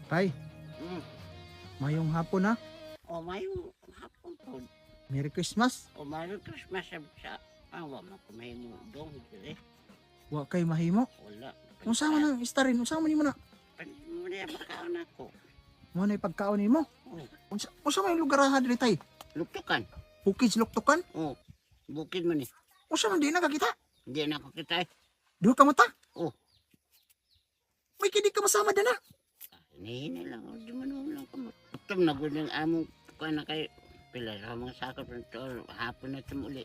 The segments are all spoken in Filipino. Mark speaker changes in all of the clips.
Speaker 1: Tay,
Speaker 2: Mm.
Speaker 1: mayong hapon na.
Speaker 2: O may hapon po.
Speaker 1: Merry Christmas.
Speaker 2: O Merry Christmas sa awa mo kumain mo dong dire.
Speaker 1: Wa kay mahimo.
Speaker 2: Wala.
Speaker 1: Unsa man ang istarin? Unsa man nimo na?
Speaker 2: Muna makaon ako.
Speaker 1: Mo na pagkaon nimo.
Speaker 2: Oh,
Speaker 1: Unsa man yung lugarahan diri tay?
Speaker 2: luktukan.
Speaker 1: Bukid Luktukan.
Speaker 2: Oh, bukid man ni.
Speaker 1: Unsa man di nakakita?
Speaker 2: Hindi na ako kita.
Speaker 1: Duha ka mata.
Speaker 2: Oh,
Speaker 1: May kini ka masama dana.
Speaker 2: hinihinay lang. O, di man lang kamo. Tum na gud ang among kuan na kay pila sa mga sakop ng hapon na tumuli.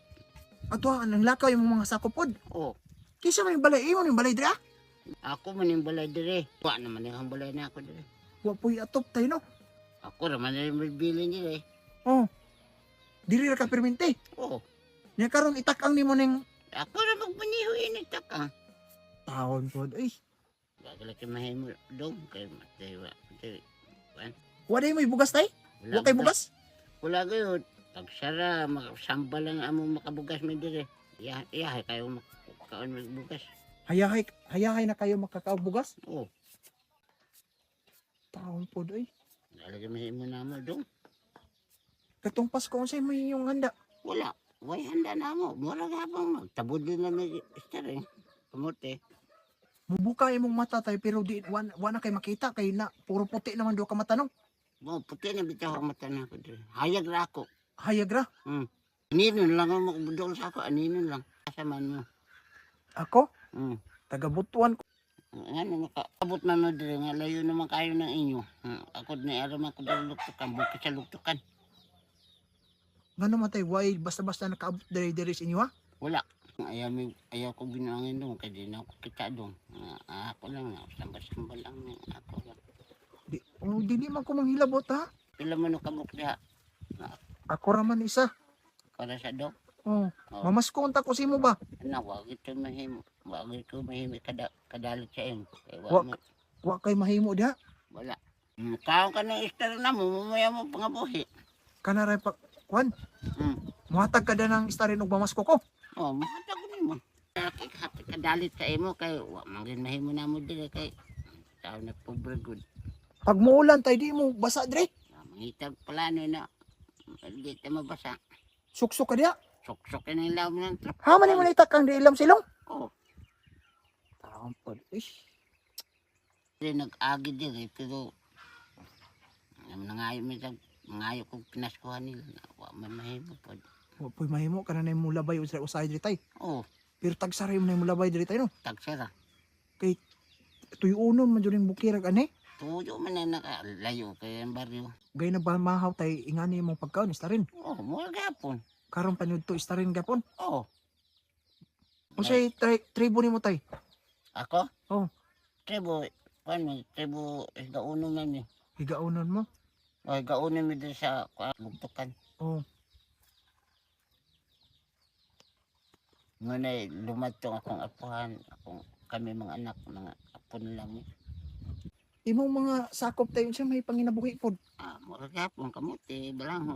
Speaker 1: Ato ang lakaw yung mga sakopod.
Speaker 2: Oh,
Speaker 1: Kisa man yung balay imo yung balay diri ah.
Speaker 2: ako man yung balay dire. Wa naman yung balay na ako dire.
Speaker 1: Wa puy atop tay no.
Speaker 2: Ako raman yung bibili dire.
Speaker 1: Oh. Diri ra ka permente.
Speaker 2: Oh,
Speaker 1: Nya karon itak-ang nimo ning
Speaker 2: ako ra magpaniho initak ka.
Speaker 1: taon pod. Ay,
Speaker 2: Gagala kay mahimo dong kay matewa.
Speaker 1: wa day may bugas tay? Wa kay bugas?
Speaker 2: Wala gayud. Pagsara makasamba lang among makabugas mi dire. Iya kayo makaon magbugas.
Speaker 1: Hayahay na kayo makakaog bugas?
Speaker 2: Oh,
Speaker 1: Taon pod ay.
Speaker 2: talaga mahimo na mo dong.
Speaker 1: Katong Pasko unsay may yung handa?
Speaker 2: Wala. Way handa na mo. Mura gapon magtabod din na ni string. Kamote.
Speaker 1: Mubuka imong mata tay pero di wa na kay makita kay na puro puti naman do ka mata no.
Speaker 2: Mo puti na bitaw ang mata na ko dire. Hayag ra ako.
Speaker 1: Hayag ra.
Speaker 2: Aninon lang ang makabudol sa ako. Aninon lang. Asa man mo.
Speaker 1: Ako
Speaker 2: Mm.
Speaker 1: taga Butuan ko.
Speaker 2: Ano makaabot man mo dire nga layo naman kayo ng inyo. Ako na ara man ko luktukan, bukit sa luktukan.
Speaker 1: Ngano man tay why basta-basta nakaabot diri sa inyo ha?
Speaker 2: Wala. Ayaw ko ginangin dong kaya di na ako kita dong. Ako lang sambal lang ako lang.
Speaker 1: Dili man ko manghilabot ha.
Speaker 2: Pila man kamok diha
Speaker 1: Ako ra man isa.
Speaker 2: para sa dong.
Speaker 1: Oh,
Speaker 2: Oh.
Speaker 1: mamaskon ta ko simo ba?
Speaker 2: Wag ito mahimo. Wag ito mahimo kadalit sa imo. Kaya
Speaker 1: Wa- Wa kay mahimo diha.
Speaker 2: wala. Kaon ka ng istar na mo, mamaya mo pangabuhi.
Speaker 1: Kana ra pa kwan.
Speaker 2: Mm.
Speaker 1: Muhatag ka da ng istarin og mamasko ko.
Speaker 2: Oh, mahatag ko nimo. Kadalit sa imo kay wa mangin mahimo na mo dire kay tao na pobre good.
Speaker 1: Pag muulan tay di mo basa dire.
Speaker 2: Mangitag plano na hindi ta mabasa.
Speaker 1: Suksok ka diha.
Speaker 2: Sok-sok na ilaw mo ng truck.
Speaker 1: Ha man mo itak kang di ilam silong.
Speaker 2: Oh,
Speaker 1: Taon pod. Ish.
Speaker 2: di nag-agi dire pero nangayo mi tag nangayo kog pinaskuhan nila. Wa man mahimo pod.
Speaker 1: Wa puy mahimo kana na mo labay usay diri tay.
Speaker 2: Oh,
Speaker 1: Pero tagsaray mo na mo labay diri tay no.
Speaker 2: tagsara.
Speaker 1: Kay tuyunon man jud ning bukirag ani.
Speaker 2: Tuyo man na nakalayo kay ang baryo.
Speaker 1: Gay na ba mahaw tay ingani imong pagkaon istarin.
Speaker 2: Oh, mo gapon.
Speaker 1: Karon panyud to istarin gapon.
Speaker 2: Oh,
Speaker 1: Unsay tribo nimo tay?
Speaker 2: ako?
Speaker 1: Oh.
Speaker 2: Tribo, tribo gauno man ni.
Speaker 1: Higaunon mo.
Speaker 2: Oh, gauno mi din sa lugtukan.
Speaker 1: Oh.
Speaker 2: Ngunay lumatong akong apuhan, kami mga anak, mga apo nila mi.
Speaker 1: Imong mga sakop tayo siya may panginabuhi pod.
Speaker 2: Mura gapon kamuti, balang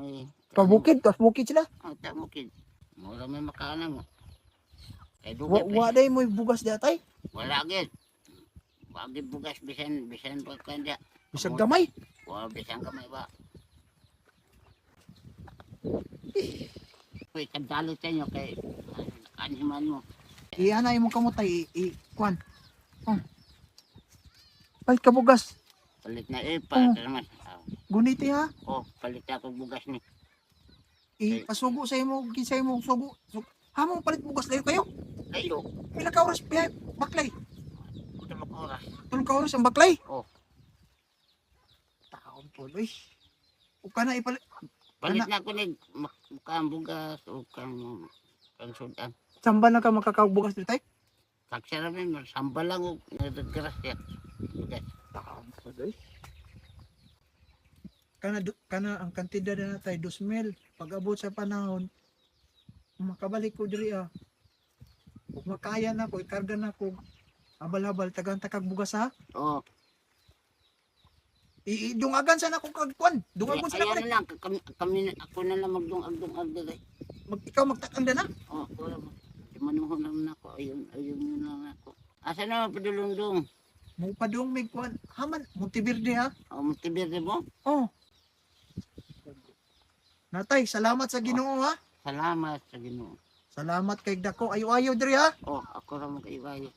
Speaker 1: Pabukid, tas bukid sila.
Speaker 2: ta mo kid. Mura may makaana mo. Kay dugay
Speaker 1: Wa day mo bugas di atay.
Speaker 2: wala gid. Wagi bugas bisan pa kanda.
Speaker 1: Bisag gamay.
Speaker 2: Wa bisan kamay ba. Uy, kadalo tayo kay kanhiman mo.
Speaker 1: Iana imong kamot tay kwan. Oh. Palit ka bugas.
Speaker 2: Palit na para naman.
Speaker 1: Guniti ha.
Speaker 2: Palit ako bugas ni.
Speaker 1: Pasugo sa imo ginsay mo sugo. Hamong palit bugas layo kayo.
Speaker 2: Layo,
Speaker 1: Pila ka oras bihay baklay.
Speaker 2: ito makuras.
Speaker 1: Tulog ka oras ang baklay.
Speaker 2: Oh.
Speaker 1: Taon pod oy. O kana ipalit.
Speaker 2: Palit na ko ni mukhang bugas o kang sudan.
Speaker 1: Samba na ka makakaog bugas dito tay.
Speaker 2: Taksara min, sambal lang o nagagras yan. Bugas.
Speaker 1: Taon pod oy. Kana ang kantidad na tay 2,000 pag abot sa panahon makabalik ko diri ah. Ug makaya na ko ikarga na ko habal-habal tagang takag bugas ha.
Speaker 2: Oh,
Speaker 1: Idungagan sana ko kagkuan. Dungagon sana ko.
Speaker 2: ayan na lang, ako na lang magdung-agdung-ag dire.
Speaker 1: Ikaw magtakanda na.
Speaker 2: Oh, wala mo. Di man mo naman ako, ayun na lang ako. Asa na padulong-dong?
Speaker 1: mo padung mig kuan. Haman Monteverde ha.
Speaker 2: O, Monteverde mo?
Speaker 1: Oh. Natay, salamat sa Ginoo ha.
Speaker 2: Salamat sa Ginoo.
Speaker 1: Salamat kay dako ayo-ayo diri ha.
Speaker 2: Oh, ako ra mo kaibayo.